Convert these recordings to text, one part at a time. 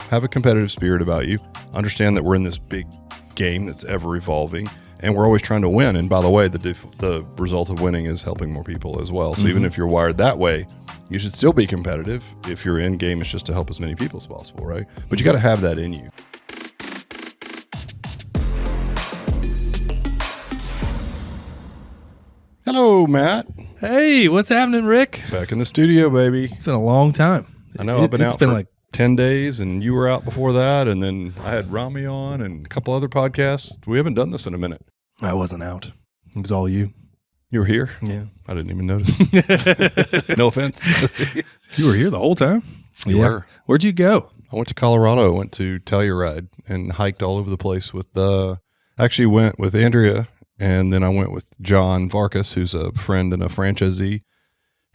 have a competitive spirit about you. Understand that we're in this big game that's ever evolving, and we're always trying to win. And by the way, the result of winning is helping more people as well. So even if you're wired that way, you should still be competitive. If your end game is just to help as many people as possible, right? But you got to have that in you. Hello, Matt. Hey, what's happening, Rick? Back in the studio, baby. It's been a long time. I know. I've been out for like 10 days, and you were out before that, and then I had Rami on and a couple other podcasts. We haven't done this in a minute. I wasn't out. It was all you. You were here? Yeah. I didn't even notice. No offense. You were here the whole time? You were. Where'd you go? I went to Colorado. I went to Telluride and hiked all over the place with actually went with Andrea, and then I went with John Varkas, who's a friend and a franchisee,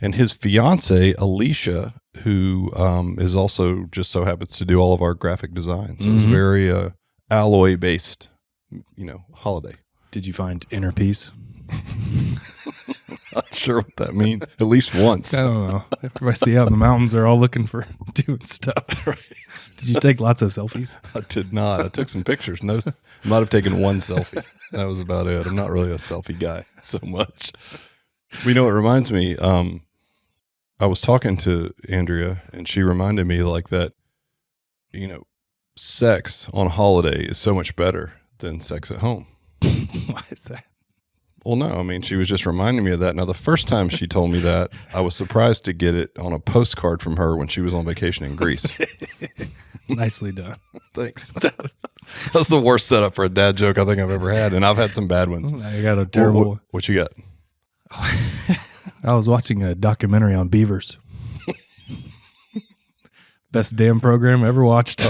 and his fiance, Alicia, who is also just so happens to do all of our graphic design. So it's very alloy-based, holiday. Did you find inner peace? Not sure what that means. At least once. I don't know. Everybody see out in the mountains, they're all looking for doing stuff. Right. Did you take lots of selfies? I did not. I took some pictures. No, I might have taken one selfie. That was about it. I'm not really a selfie guy so much. You know, it reminds me, I was talking to Andrea, and she reminded me like that, sex on holiday is so much better than sex at home. Why is that? Well, no, I mean, she was just reminding me of that. Now, the first time she told me that, I was surprised to get it on a postcard from her when she was on vacation in Greece. Nicely done. Thanks. That was the worst setup for a dad joke I think I've ever had, and I've had some bad ones. I got a terrible What you got? I was watching a documentary on beavers. Best damn program ever watched.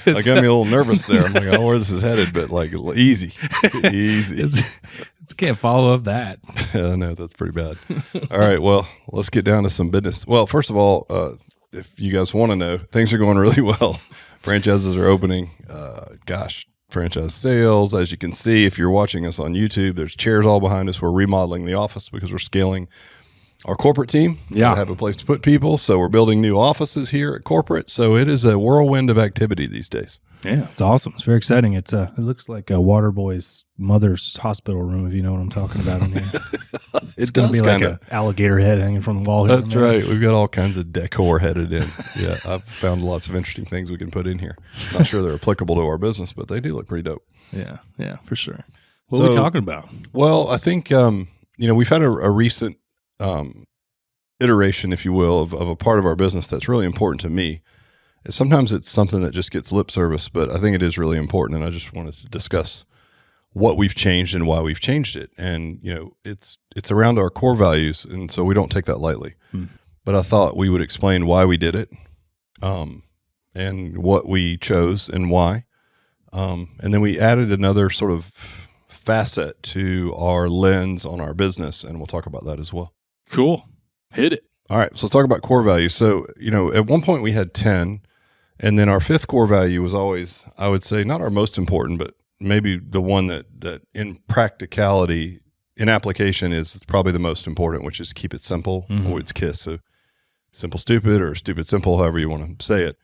I got me a little nervous there. I'm like, I don't know where this is headed, but like easy. Can't follow up that. Yeah, no, that's pretty bad. All right, well, let's get down to some business. Well, first of all, if you guys want to know, things are going really well. Franchises are opening. Franchise sales. As you can see, if you're watching us on YouTube, there's chairs all behind us. We're remodeling the office because we're scaling our corporate team. Yeah. To have a place to put people. So we're building new offices here at corporate. So it is a whirlwind of activity these days. Yeah, it's awesome. It's very exciting. It looks like a Waterboy's mother's hospital room, if you know what I'm talking about in here. It's going to be like an alligator head hanging from the wall. That's right. We've got all kinds of decor headed in. Yeah, I've found lots of interesting things we can put in here. Not sure they're applicable to our business, but they do look pretty dope. Yeah, for sure. What are we talking about? Well, I think, we've had a recent iteration, if you will, of a part of our business that's really important to me. Sometimes it's something that just gets lip service, but I think it is really important, and I just wanted to discuss what we've changed and why we've changed it. And, it's around our core values, and so we don't take that lightly. But I thought we would explain why we did it, and what we chose and why. And then we added another sort of facet to our lens on our business, and we'll talk about that as well. Cool. Hit it. All right, so let's talk about core values. So, at one point we had 10, and then our fifth core value was always, I would say, not our most important, but maybe the one that in practicality, in application, is probably the most important, which is keep it simple, or it's KISS. So simple stupid, or stupid simple, however you want to say it.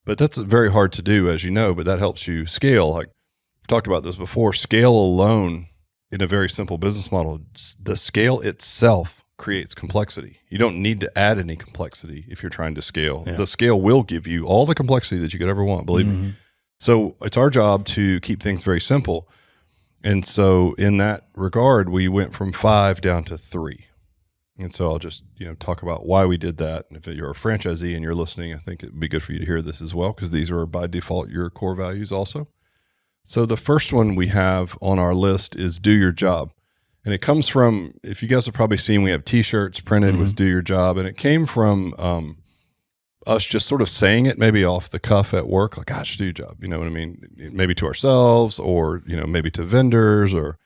But that's very hard to do, as you know, but that helps you scale. Like we've talked about this before, scale alone in a very simple business model, the scale itself creates complexity. You don't need to add any complexity if you're trying to scale. Yeah. The scale will give you all the complexity that you could ever want, believe me. So it's our job to keep things very simple. And so in that regard, we went from 5 down to 3. And so I'll just, talk about why we did that. And if you're a franchisee and you're listening, I think it'd be good for you to hear this as well, because these are by default your core values also. So the first one we have on our list is do your job. And it comes from, if you guys have probably seen, we have T-shirts printed with do your job. And it came from us just sort of saying it maybe off the cuff at work, like, gosh, do your job. You know what I mean? Maybe to ourselves, or, maybe to vendors, or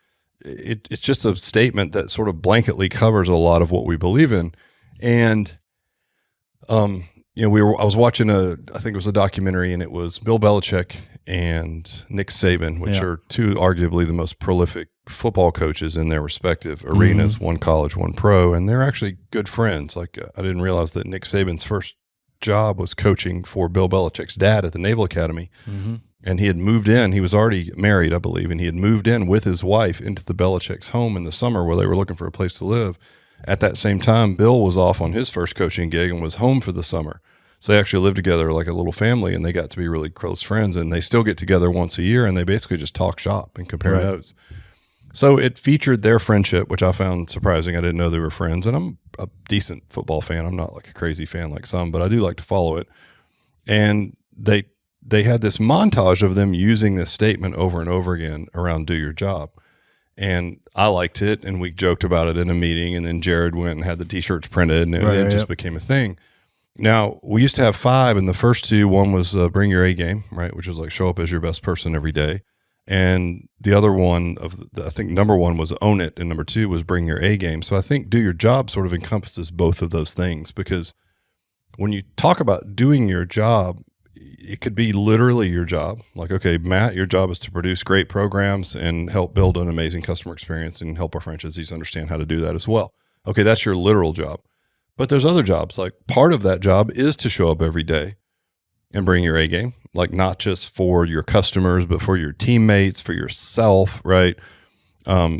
it's just a statement that sort of blanketly covers a lot of what we believe in. And, I was watching I think it was a documentary, and it was Bill Belichick and Nick Saban, which are two arguably the most prolific football coaches in their respective arenas, one college, one pro, and they're actually good friends. Like I didn't realize that Nick Saban's first job was coaching for Bill Belichick's dad at the Naval Academy. Mm-hmm. And he had moved in. He was already married, I believe, and he had moved in with his wife into the Belichick's home in the summer where they were looking for a place to live. At that same time, Bill was off on his first coaching gig and was home for the summer. So they actually lived together like a little family, and they got to be really close friends. And they still get together once a year, and they basically just talk shop and compare notes. So it featured their friendship, which I found surprising. I didn't know they were friends. And I'm a decent football fan. I'm not like a crazy fan like some, but I do like to follow it. And they had this montage of them using this statement over and over again around do your job. And I liked it, and we joked about it in a meeting, and then Jared went and had the T-shirts printed, and it just became a thing. Now, we used to have 5, and the first 2, one was bring your A game, right, which is like show up as your best person every day. And the other one, I think number 1 was own it, and number 2 was bring your A game. So I think do your job sort of encompasses both of those things, because when you talk about doing your job, it could be literally your job. Like, okay, Matt, your job is to produce great programs and help build an amazing customer experience and help our franchisees understand how to do that as well. Okay, that's your literal job. But there's other jobs. Like part of that job is to show up every day and bring your A game, like not just for your customers, but for your teammates, for yourself, right?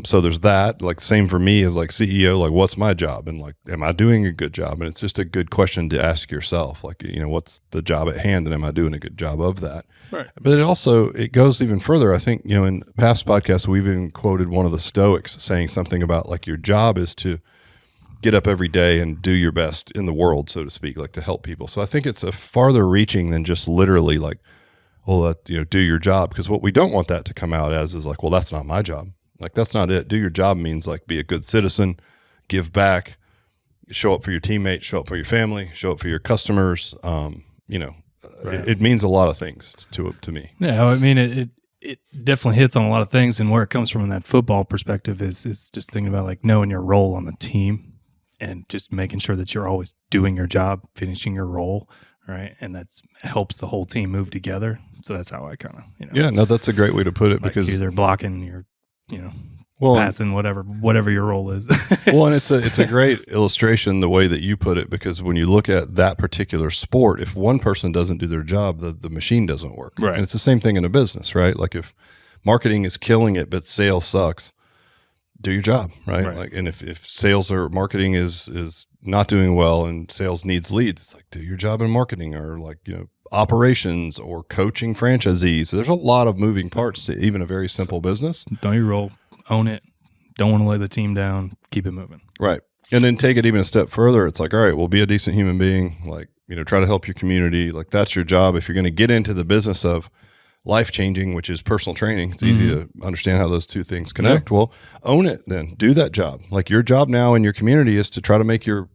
So there's that. Like same for me as like CEO, like what's my job? And like, am I doing a good job? And it's just a good question to ask yourself. Like, what's the job at hand, and am I doing a good job of that? Right. But it goes even further. I think, in past podcasts, we've even quoted one of the Stoics saying something about like your job is to get up every day and do your best in the world, so to speak, like to help people. So I think it's a farther reaching than just literally like, well, do your job. Because what we don't want that to come out as is like, well, that's not my job. Like, that's not it. Do your job means like be a good citizen, give back, show up for your teammates, show up for your family, show up for your customers. It means a lot of things to me. Yeah. I mean, it definitely hits on a lot of things. And where it comes from in that football perspective is just thinking about like knowing your role on the team and just making sure that you're always doing your job, finishing your role. Right. And that helps the whole team move together. So that's how I kind of, Yeah, no, that's a great way to put it, like because either blocking your, passing whatever your role is. Well, and it's a great illustration the way that you put it, because when you look at that particular sport, if one person doesn't do their job, the machine doesn't work. Right. And it's the same thing in a business, right? Like if marketing is killing it, but sales sucks, do your job, right? Like, and if sales or marketing is not doing well and sales needs leads, it's like, do your job in marketing, or like, operations or coaching franchisees. So there's a lot of moving parts to even a very simple business. Know your role, own it. Don't want to lay the team down. Keep it moving. Right. And then take it even a step further. It's like, all right, well, be a decent human being. Like, try to help your community. Like that's your job. If you're going to get into the business of life changing, which is personal training, it's easy to understand how those two things connect. Yeah. Well, own it then. Do that job. Like your job now in your community is to try to make your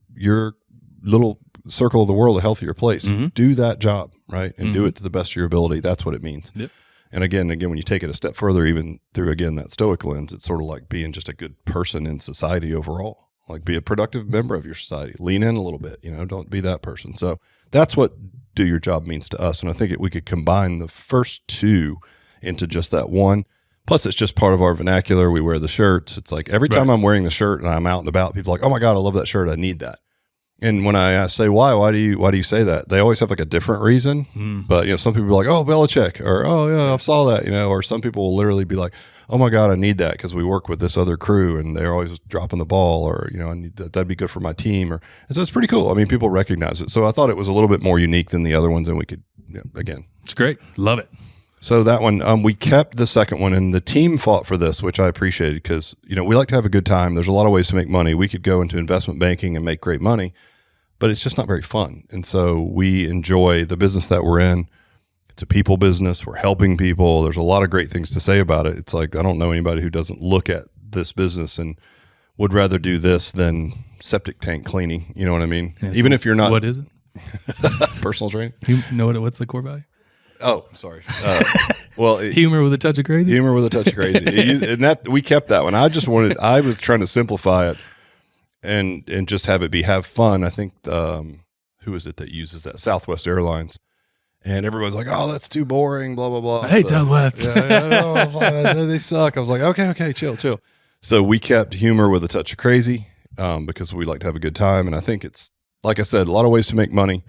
little circle of the world a healthier place. Do that job, right? And do it to the best of your ability. That's what it means. Yep. And again, when you take it a step further, even through, again, that Stoic lens, it's sort of like being just a good person in society overall. Like be a productive member of your society. Lean in a little bit, don't be that person. So that's what do your job means to us. And I think we could combine the first two into just that one. Plus, it's just part of our vernacular. We wear the shirts. It's like every time I'm wearing the shirt and I'm out and about, people are like, oh my God, I love that shirt. I need that. And when I say why do you say that? They always have like a different reason. But some people are like, oh, Belichick, or oh yeah, I saw that, or some people will literally be like, oh my God, I need that because we work with this other crew and they're always dropping the ball, or I need that. That'd be good for my team, and so it's pretty cool. I mean, people recognize it. So I thought it was a little bit more unique than the other ones, and we could again, it's great, love it. So that one, we kept the second one, and the team fought for this, which I appreciated because we like to have a good time. There's a lot of ways to make money. We could go into investment banking and make great money, but it's just not very fun. And so we enjoy the business that we're in. It's a people business. We're helping people. There's a lot of great things to say about it. It's like, I don't know anybody who doesn't look at this business and would rather do this than septic tank cleaning. You know what I mean? Yeah, even if you're not. What is it? Personal training. You know what's the core value? Oh, sorry. Well, humor with a touch of crazy. Humor with a touch of crazy. And that we kept that one. I was trying to simplify it and just have it have fun. I think, who is it that uses that? Southwest Airlines. And everybody's like, oh, that's too boring, blah, blah, blah. I hate Southwest. They suck. I was like, okay, chill. So we kept humor with a touch of crazy because we like to have a good time. And I think it's, like I said, a lot of ways to make money.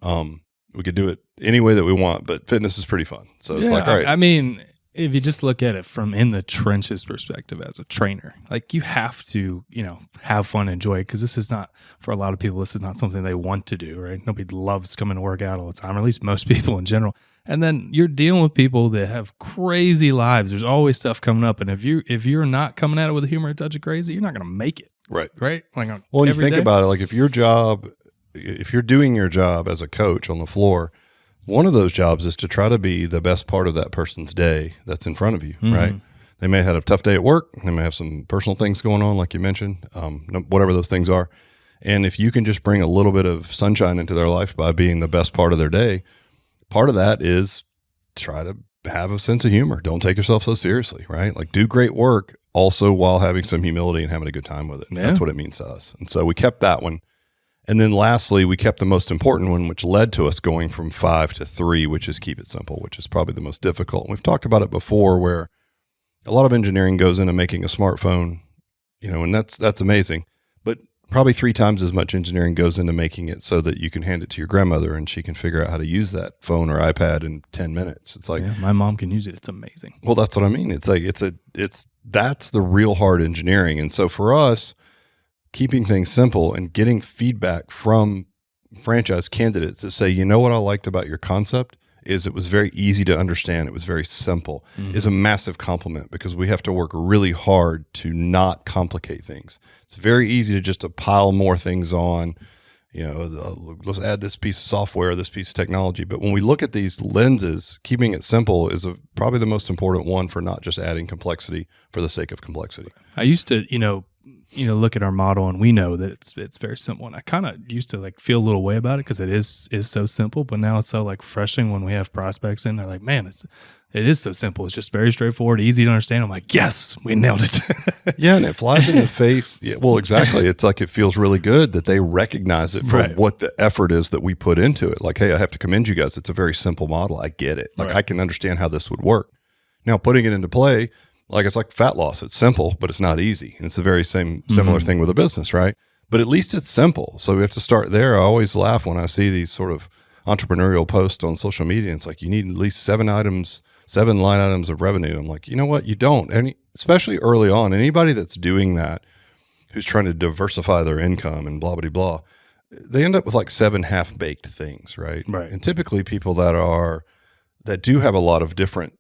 We could do it any way that we want, but fitness is pretty fun. So it's like, all right. I mean, if you just look at it from in the trenches perspective as a trainer, like you have to, have fun, enjoy it. Cause this is not, for a lot of people, this is not something they want to do, right? Nobody loves coming to work out all the time, or at least most people in general. And then you're dealing with people that have crazy lives. There's always stuff coming up. And if you're not coming at it with a humor, a touch of crazy, you're not going to make it. Right. Right. Like you think about it, like if you're doing your job as a coach on the floor, one of those jobs is to try to be the best part of that person's day that's in front of you, right? They may have had a tough day at work. They may have some personal things going on, like you mentioned, whatever those things are. And if you can just bring a little bit of sunshine into their life by being the best part of their day, part of that is try to have a sense of humor. Don't take yourself so seriously, right? Like do great work also while having some humility and having a good time with it. Yeah. That's what it means to us. And so we kept that one. And then lastly, we kept the most important one, which led to us going from 5 to 3, which is keep it simple, which is probably the most difficult. And we've talked about it before, where a lot of engineering goes into making a smartphone, and that's amazing. But probably 3 times as much engineering goes into making it so that you can hand it to your grandmother and she can figure out how to use that phone or iPad in 10 minutes. It's like, my mom can use it. It's amazing. Well, that's what I mean. It's like, that's the real hard engineering. And so for us, keeping things simple and getting feedback from franchise candidates that say, what I liked about your concept is it was very easy to understand. It was very simple, is a massive compliment, because we have to work really hard to not complicate things. It's very easy to just pile more things on, let's add this piece of software, this piece of technology. But when we look at these lenses, keeping it simple is probably the most important one for not just adding complexity for the sake of complexity. I used to, look at our model and we know that it's very simple. And I kind of used to feel a little way about it because it is so simple, but now it's so refreshing when we have prospects in. They're like, man, it is so simple. It's just very straightforward, easy to understand. I'm like, yes, we nailed it. Yeah. And it flies in the face. Yeah, well, exactly. It's like, it feels really good that they recognize it for what the effort is that we put into it. Like, hey, I have to commend you guys. It's a very simple model. I get it. I can understand how this would work. Now putting it into play, it's like fat loss. It's simple, but it's not easy. And it's the very similar thing with a business, right? But at least it's simple. So we have to start there. I always laugh when I see these sort of entrepreneurial posts on social media. It's like, you need at least 7 line items of revenue. I'm like, you know what? You don't. Especially early on, anybody that's doing that, who's trying to diversify their income and blah, blah, blah, they end up with 7 half-baked things, right? Right. And typically people that do have a lot of different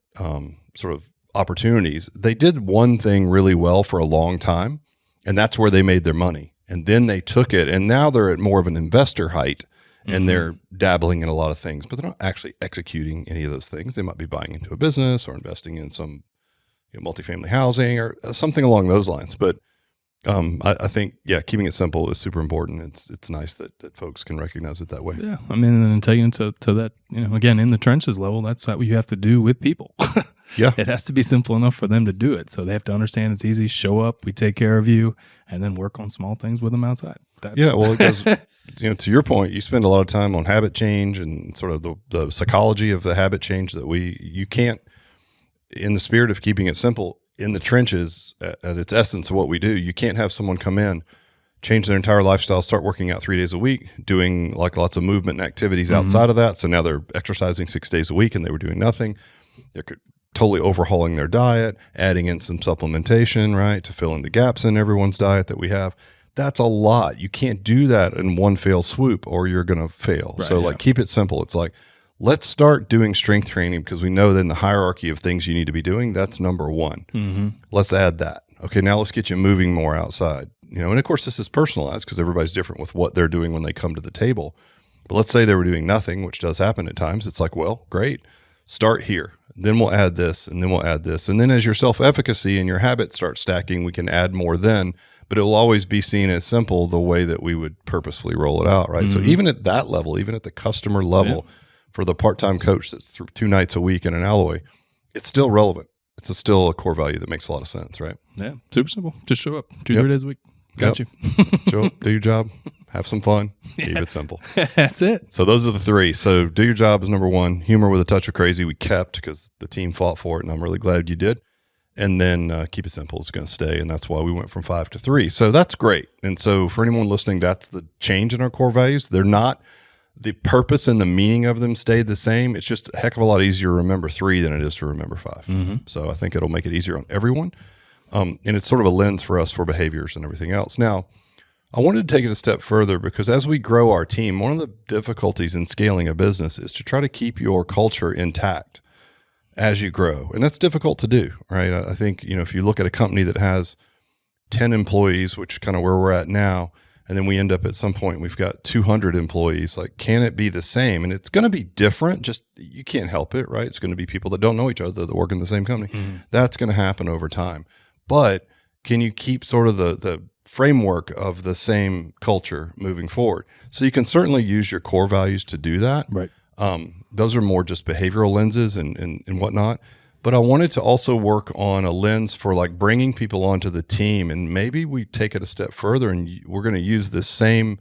sort of opportunities, they did one thing really well for a long time, and that's where they made their money. And then they took it, and now they're at more of an investor height, and they're dabbling in a lot of things, but they're not actually executing any of those things. They might be buying into a business or investing in some multifamily housing or something along those lines. But I think, keeping it simple is super important. It's nice that folks can recognize it that way. Yeah. I mean, and taking it to that, again, in the trenches level, that's what you have to do with people. Yeah. It has to be simple enough for them to do it. So they have to understand it's easy, show up, we take care of you, and then work on small things with them outside. Well, because, to your point, you spend a lot of time on habit change and sort of the psychology of the habit change that you can't, in the spirit of keeping it simple, in the trenches, at its essence of what we do, you can't have someone come in, change their entire lifestyle, start working out 3 days a week, doing lots of movement and activities outside of that. So now they're exercising 6 days a week and they were doing nothing. They're totally overhauling their diet, adding in some supplementation, right, to fill in the gaps in everyone's diet that we have. That's a lot. You can't do that in one fell swoop or you're going to fail. Right, so keep it simple. It's like, let's start doing strength training because we know that in the hierarchy of things you need to be doing, that's number one. Let's add that. Okay, now let's get you moving more outside. And of course this is personalized because everybody's different with what they're doing when they come to the table. But let's say they were doing nothing, which does happen at times. It's like, well, great. Start here. Then we'll add this, and then we'll add this. And then as your self-efficacy and your habits start stacking, we can add more then. But it will always be seen as simple the way that we would purposefully roll it out, right? So even at that level, even at the customer level, for the part-time coach that's 2 nights a week in an alloy, it's still relevant. It's still a core value that makes a lot of sense, right? Yeah, super simple. Just show up 2-3 days a week. Got you. Show up, do your job, have some fun, keep it simple. That's it. So those are the 3. So do your job is number 1. Humor with a touch of crazy we kept because the team fought for it, and I'm really glad you did. And then keep it simple is going to stay, and that's why we went from 5 to 3. So that's great. And so for anyone listening, that's the change in our core values. They're not the purpose and the meaning of them stayed the same. It's just a heck of a lot easier to remember 3 than it is to remember 5. So I think it'll make it easier on everyone. And it's sort of a lens for us for behaviors and everything else. Now, I wanted to take it a step further because as we grow our team, one of the difficulties in scaling a business is to try to keep your culture intact as you grow. And that's difficult to do, right? I think, if you look at a company that has 10 employees, which is kind of where we're at now, and then we end up at some point, we've got 200 employees. Like, can it be the same? And it's going to be different. Just, you can't help it, right? It's going to be people that don't know each other that work in the same company. That's going to happen over time. But can you keep sort of the framework of the same culture moving forward? So you can certainly use your core values to do that. Right. Those are more just behavioral lenses and whatnot. But I wanted to also work on a lens for like bringing people onto the team, and maybe we take it a step further and we're going to use this same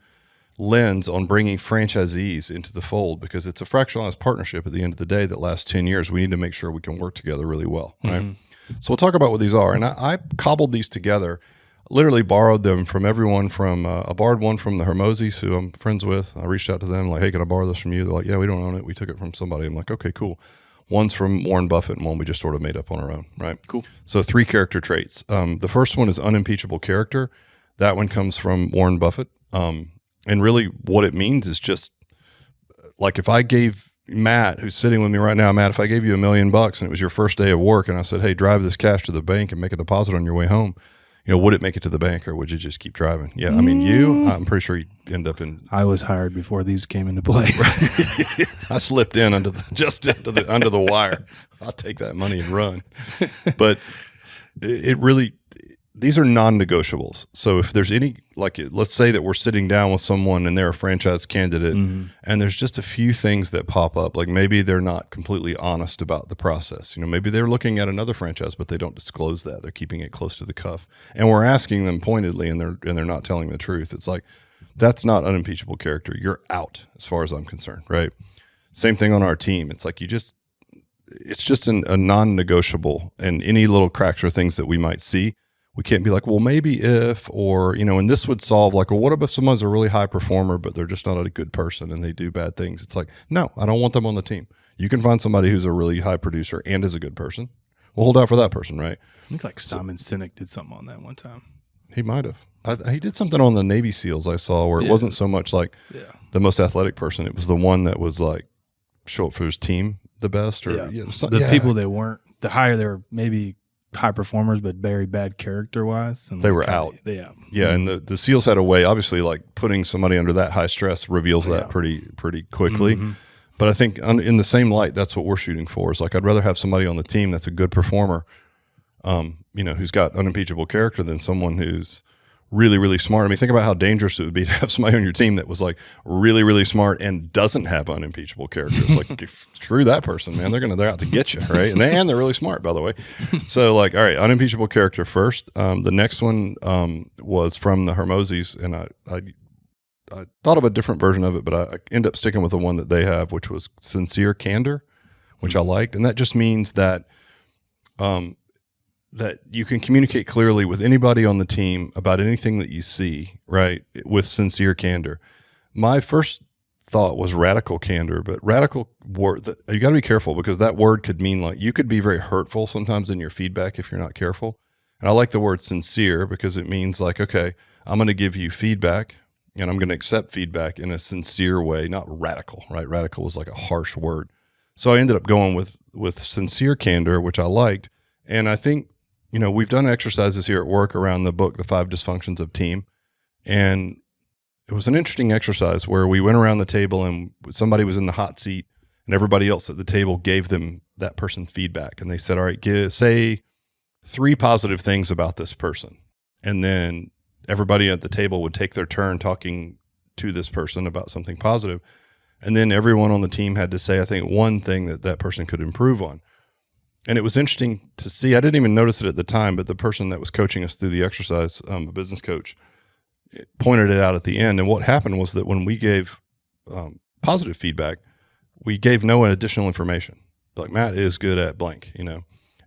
lens on bringing franchisees into the fold, because it's a fractionalized partnership at the end of the day that lasts 10 years. We need to make sure we can work together really well, right? So we'll talk about what these are. And I cobbled these together, literally borrowed them from everyone from, I borrowed one from the Hermosis, who I'm friends with. I reached out to them like, hey, can I borrow this from you? They're like, yeah, we don't own it. We took it from somebody. I'm like, okay, cool. One's from Warren Buffett and one we just sort of made up on our own, right? Cool. So 3 character traits. The first one is unimpeachable character. That one comes from Warren Buffett. And really what it means is just like if I gave Matt, who's sitting with me right now, Matt, if I gave you $1 million and it was your first day of work and I said, hey, drive this cash to the bank and make a deposit on your way home, would it make it to the bank or would you just keep driving? Yeah. I mean, I'm pretty sure you end up in. I was hired before these came into play. I slipped in under the wire. I'll take that money and run. But it really, these are non-negotiables. So if there's any, like, let's say that we're sitting down with someone and they're a franchise candidate and there's just a few things that pop up, like maybe they're not completely honest about the process. Maybe they're looking at another franchise, but they don't disclose that. They're keeping it close to the cuff. And we're asking them pointedly and they're not telling the truth. It's like, that's not unimpeachable character. You're out as far as I'm concerned, right? Same thing on our team. It's like it's just a non-negotiable, and any little cracks or things that we might see, we can't be like, well, maybe if, or, and this would solve like, well, what if someone's a really high performer, but they're just not a good person and they do bad things? It's like, no, I don't want them on the team. You can find somebody who's a really high producer and is a good person. We'll hold out for that person, right? I think like Simon Sinek did something on that one time. He might have. He did something on the Navy SEALs I saw where it wasn't so much like the most athletic person. It was the one that was like, show up for his team the best, or the people that weren't the higher, they were maybe high performers, but very bad character wise. And they were out. Yeah. And the SEALs had a way, obviously, like putting somebody under that high stress reveals that pretty quickly. But I think in the same light, that's what we're shooting for. Is like, I'd rather have somebody on the team that's a good performer, who's got unimpeachable character than someone who's really, really smart. I mean, think about how dangerous it would be to have somebody on your team that was like really, really smart and doesn't have unimpeachable character. It's like, screw that person, man. They're out to get you, right? And they're really smart, by the way. So like, all right, unimpeachable character first. The next one was from the Hermosis, and I thought of a different version of it, but I end up sticking with the one that they have, which was sincere candor, which I liked. And that just means that that you can communicate clearly with anybody on the team about anything that you see, right, with sincere candor. My first thought was radical candor, but radical word, you got to be careful, because that word could mean like, you could be very hurtful sometimes in your feedback if you're not careful. And I like the word sincere because it means like, okay, I'm going to give you feedback and I'm going to accept feedback in a sincere way, not radical, right? Radical was like a harsh word. So I ended up going with sincere candor, which I liked. And I think, we've done exercises here at work around the book, The 5 Dysfunctions of Team. And it was an interesting exercise where we went around the table and somebody was in the hot seat and everybody else at the table gave them that person feedback. And they said, all right, say 3 positive things about this person. And then everybody at the table would take their turn talking to this person about something positive. And then everyone on the team had to say, I think, one thing that person could improve on. And it was interesting to see. I didn't even notice it at the time, but the person that was coaching us through the exercise, a business coach, pointed it out at the end. And what happened was that when we gave positive feedback, we gave no additional information. Like, Matt is good at blank,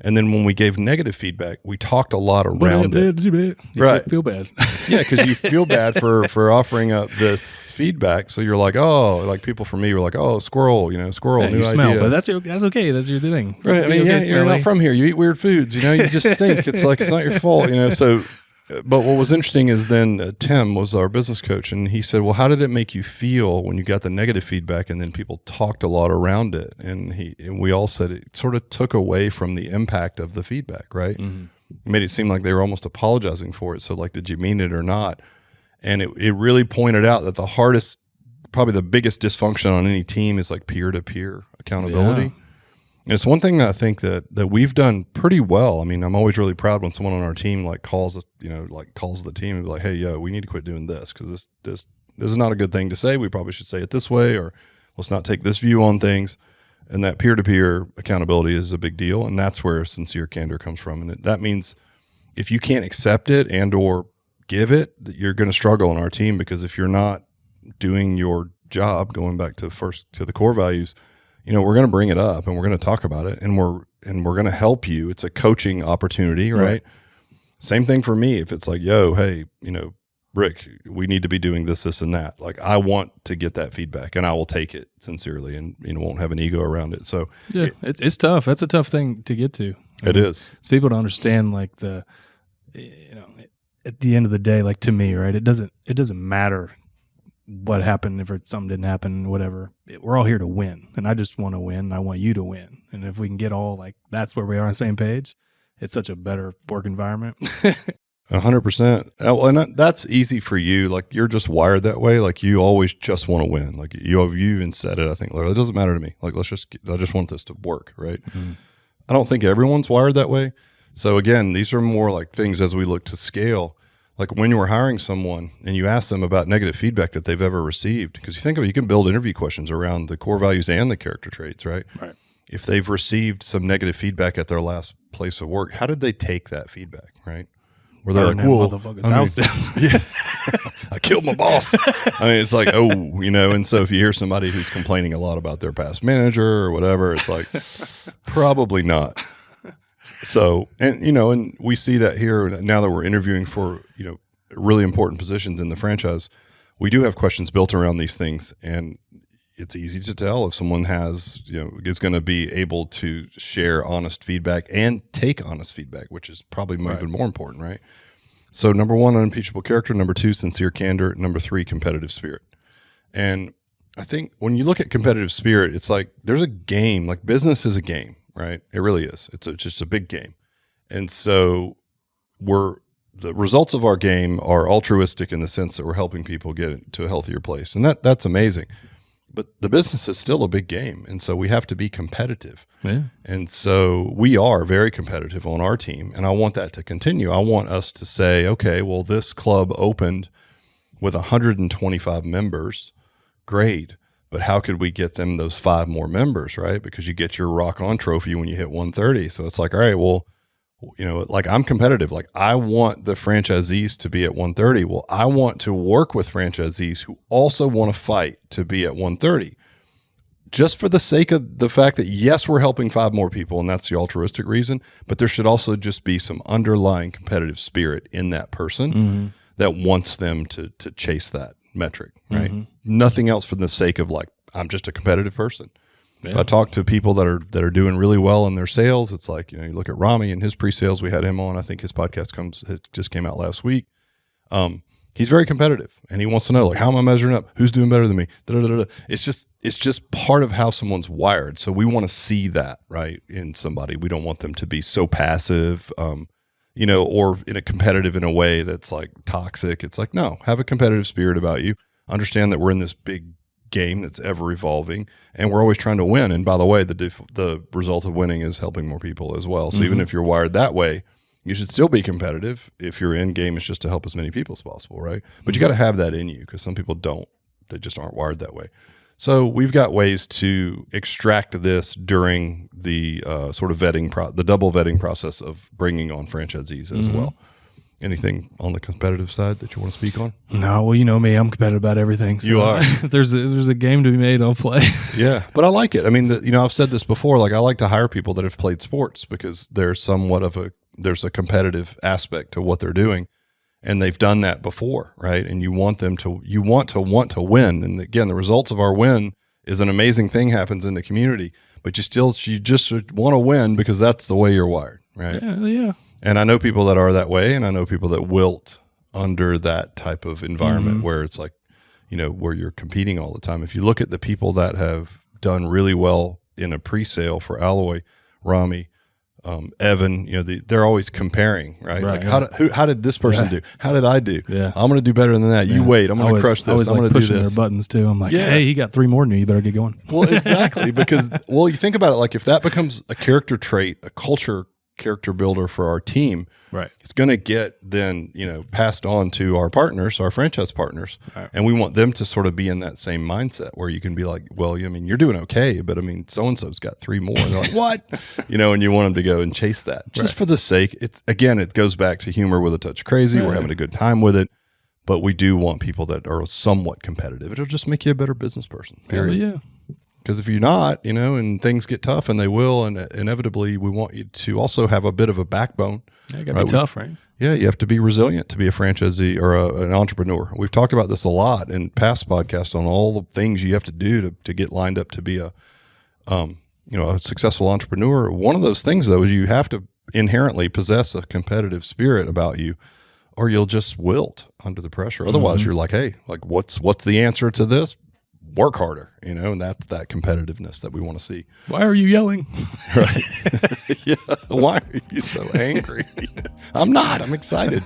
And then when we gave negative feedback, we talked a lot around it. You Right. feel bad. Yeah, because you feel bad for offering up this feedback. So you're like, oh, like people from me were like, oh, squirrel, squirrel, Yeah, new you smell, idea. but that's okay. That's your thing. Right. I mean, Okay, yeah, you're smelly. not from here. You eat weird foods. You just stink. It's like, it's not your fault, So, but what was interesting is then Tim was our business coach, and he said, well, how did it make you feel when you got the negative feedback? And then people talked a lot around it. And we all said it sort of took away from the impact of the feedback, right? Mm-hmm. It made it seem like they were almost apologizing for it. So like, did you mean it or not? And it really pointed out that the hardest, probably the biggest dysfunction on any team is like peer-to-peer accountability. Yeah. And it's one thing that I think that we've done pretty well. I mean, I'm always really proud when someone on our team like calls us, calls the team and be like, hey, yo, we need to quit doing this because this is not a good thing to say. We probably should say it this way, or let's not take this view on things. And that peer-to-peer accountability is a big deal. And that's where sincere candor comes from. And that means if you can't accept it and or give it, you're going to struggle on our team, because if you're not doing your job, going back to the core values, we're going to bring it up and we're going to talk about it, and we're going to help you. It's a coaching opportunity, right? Same thing for me. If it's like, yo, hey, Rick, we need to be doing this, this, and that. Like, I want to get that feedback, and I will take it sincerely, and won't have an ego around it. So yeah, it's tough. That's a tough thing to get to. It is. It's people to understand, like at the end of the day, like to me, right? It doesn't matter what happened, if something didn't happen, whatever. We're all here to win, and I just want to win, and I want you to win. And if we can get all like, that's where we are on the same page, it's such a better work environment. 100%. And that's easy for you. Like, you're just wired that way. Like, you always just want to win. Like, you even said it, I think, it doesn't matter to me. Like, I just want this to work, right? Mm-hmm. I don't think everyone's wired that way. So again, these are more like things as we look to scale. Like when you were hiring someone and you ask them about negative feedback that they've ever received, because you think of it, you can build interview questions around the core values and the character traits, right? Right. If they've received some negative feedback at their last place of work, how did they take that feedback, right? Where they're like, "Whoa, yeah, I killed my boss." I mean, it's like, oh, and so if you hear somebody who's complaining a lot about their past manager or whatever, it's like, probably not. So, and we see that here now that we're interviewing for, really important positions in the franchise. We do have questions built around these things, and it's easy to tell if someone is going to be able to share honest feedback and take honest feedback, which is probably even more important, right? So, number 1, unimpeachable character. Number 2, sincere candor. Number 3, competitive spirit. And I think when you look at competitive spirit, it's like there's a game. Like, business is a game, right? It really is. It's just a big game. And so the results of our game are altruistic in the sense that we're helping people get to a healthier place. And that's amazing. But the business is still a big game. And so we have to be competitive. Yeah. And so we are very competitive on our team. And I want that to continue. I want us to say, okay, well, this club opened with 125 members. Great. But how could we get them those 5 more members, right? Because you get your rock on trophy when you hit 130. So it's like, all right, well, like, I'm competitive. Like, I want the franchisees to be at 130. Well, I want to work with franchisees who also want to fight to be at 130, just for the sake of the fact that, yes, we're helping 5 more people, and that's the altruistic reason, but there should also just be some underlying competitive spirit in that person that wants them to chase that metric, right? Mm-hmm. Nothing else for the sake of, like, I'm just a competitive person. Yeah. If I talk to people that are doing really well in their sales, it's like, you look at Rami and his pre-sales. We had him on. I think his podcast just came out last week. He's very competitive, and he wants to know, like, how am I measuring up? Who's doing better than me? Da-da-da-da. It's just part of how someone's wired. So we want to see that, right, in somebody. We don't want them to be so passive, or in a competitive in a way that's like toxic. It's like, no, have a competitive spirit about you. Understand that we're in this big game that's ever evolving, and we're always trying to win. And by the way, the result of winning is helping more people as well. So even if you're wired that way, you should still be competitive. If your end game is just to help as many people as possible, right? But you got to have that in you, because some people don't. They just aren't wired that way. So we've got ways to extract this during the sort of the double vetting process of bringing on franchisees as well. Anything on the competitive side that you want to speak on? No, well, you know me, I'm competitive about everything. So You are. If there's a game to be made, I'll play. Yeah, but I like it. I mean, I've said this before. Like, I like to hire people that have played sports because there's a competitive aspect to what they're doing, and they've done that before, right? And you want to win. And again, the results of our win is an amazing thing happens in the community. But you just want to win because that's the way you're wired, right? Yeah. And I know people that are that way, and I know people that wilt under that type of environment where it's like, where you're competing all the time. If you look at the people that have done really well in a pre-sale for Alloy, Rami, Evan, they're always comparing, right? Like, how did this person do? How did I do? Yeah. I'm going to do better than that. You wait. I'm going to crush this. I'm going to do pushing this. their buttons too. I'm like, hey, he got 3 more than you. You better get going. Well, exactly. Because, you think about it, like if that becomes a character trait, a character builder for our team, right? It's going to get then, passed on to our partners, our franchise partners. Right. And we want them to sort of be in that same mindset where you can be like, well, you're doing okay, but so-and-so's got 3 more. And they're like, what? And you want them to go and chase that just for the sake. It goes back to humor with a touch crazy. Right. We're having a good time with it, but we do want people that are somewhat competitive. It'll just make you a better business person. Period. Yeah. Because if you're not, and things get tough, and they will, and inevitably, we want you to also have a bit of a backbone. Yeah, you got to be tough, right? Yeah, you have to be resilient to be a franchisee or an entrepreneur. We've talked about this a lot in past podcasts on all the things you have to do to get lined up to be a successful entrepreneur. One of those things, though, is you have to inherently possess a competitive spirit about you, or you'll just wilt under the pressure. Otherwise, you're like, hey, like what's the answer to this? Work harder, and that's that competitiveness that we want to see. Why are you yelling? Right. Yeah. Why are you so angry? I'm not. I'm excited.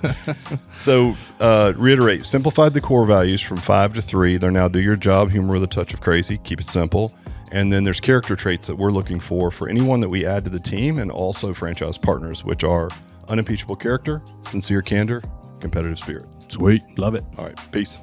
So reiterate, simplified the core values from 5 to 3. They're now do your job, humor with a touch of crazy, keep it simple. And then there's character traits that we're looking for anyone that we add to the team and also franchise partners, which are unimpeachable character, sincere candor, competitive spirit. Sweet. Love it. All right. Peace.